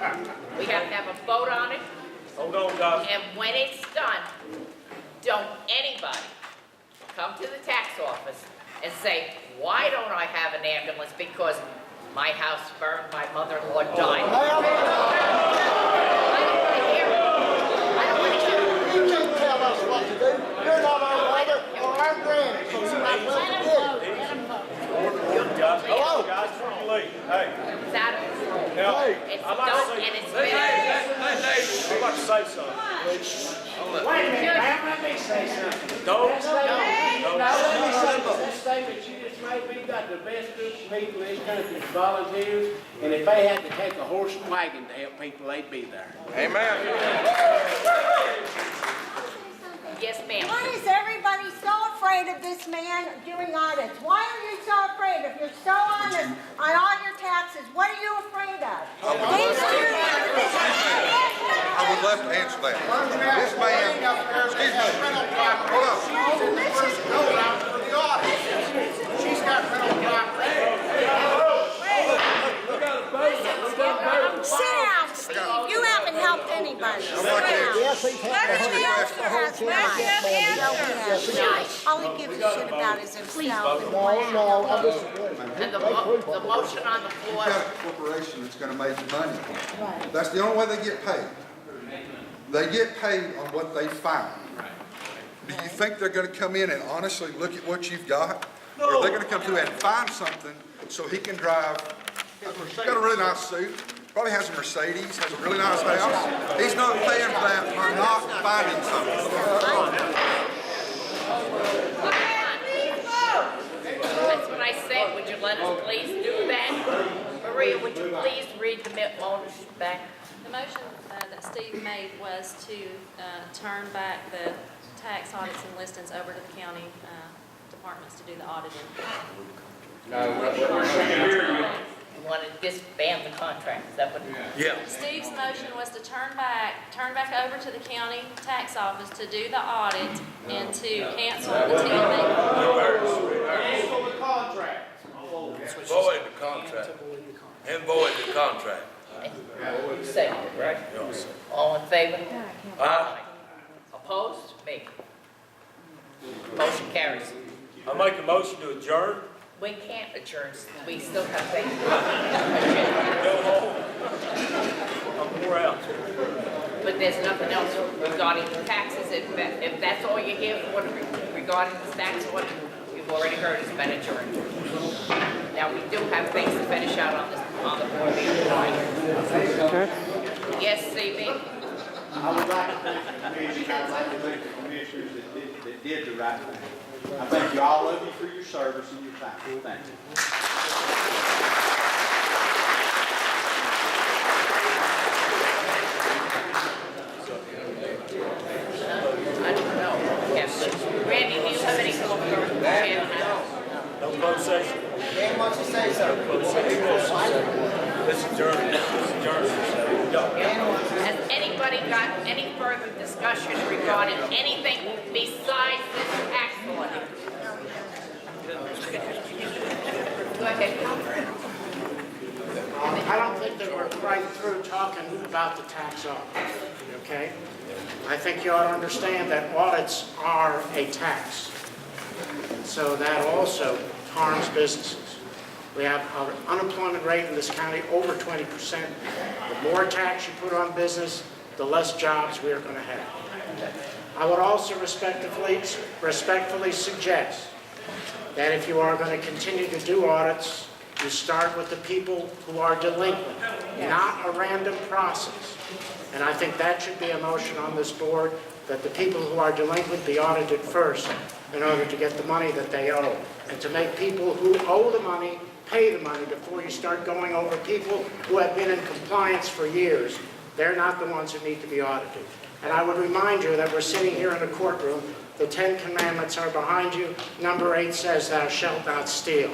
We have to have a vote on it, Hold on, guys. and when it's done, don't anybody come to the tax office and say, why don't I have an ambulance? Because my house burned, my mother-in-law died. I don't want to hear it. I don't want to hear it. You can't tell us what to do. You're not our mother or our granny, so you're not supposed to do it. Hello, guys, before you leave. Hey, It's out of control. now, It's I'd like done to say, and it's I'd finished. like to say something, please. Wait a minute, ma'am, let me say something. Don't. Now, let me say this. This statement you just made, we got the best group of people in this country, volunteers, and if they had to take a horse and wagon to help people, they'd be there. Amen. Yes, ma'am. Why is everybody so afraid of this man doing audits? Why are you so afraid? If you're so honest on all your taxes, what are you afraid of? I would love to answer that. This man, excuse me, hold on. She's got rental property. Sit down, Steve. You haven't helped anybody. Sit down. Yes, he's had Let him answer. All he gives a shit about is himself. No, I disagree. And the motion on the You've floor, got a corporation that's gonna make you money. That's the only way they get paid. They get paid on what they find. Do you think they're gonna come in and honestly look at what you've got? Or are they gonna come through and find something so he can drive? He's got a really nice suit, probably has a Mercedes, has a really nice house. He's not paying for that for not finding something. that's what I said. Would you let us please do that? Maria, would you please read the motion back? The motion that Steve made was to turn back the tax audits and listings over to the county departments to do the auditing. You want to disband the contract, is that what? Yeah. Steve's motion was to turn back over to the county tax office to do the audit and to cancel the TMA. Cancel the contract. Void the contract. And void the contract. You seconded, right? All in favor? Aye. Opposed? Me. Motion carries. I make a motion to adjourn. We can't adjourn, we still have things. Go home. I'm wore out. But there's nothing else regarding the taxes. If that's all you're here for regarding the tax audit, you've already heard it's been adjourned. Now, we do have things to finish out on the board meeting tonight. Yes, CB? I would like to thank the commission, I'd like to thank the commissioners that did the right thing. I thank you, all of you, for your service and your time. Thank you. I don't know. Yes. Randy, do you have any more? No closed session. Very much to say so. Let's adjourn. Let's adjourn. Go. Has anybody got any further discussion regarding anything besides this tax audit? Go ahead. I don't think that we're quite through talking about the tax audit, okay? I think you ought to understand that audits are a tax. So that also harms businesses. We have an unemployment rate in this county over 20%. The more tax you put on business, the less jobs we are going to have. I would also respectfully suggest that if you are going to continue to do audits, you start with the people who are delinquent, not a random process. And I think that should be a motion on this board, that the people who are delinquent be audited first in order to get the money that they owe. And to make people who owe the money pay the money before you start going over people who have been in compliance for years. They're not the ones who need to be audited. And I would remind you that we're sitting here in a courtroom. The 10 Commandments are behind you. Number 8 says, "Thou shalt not steal."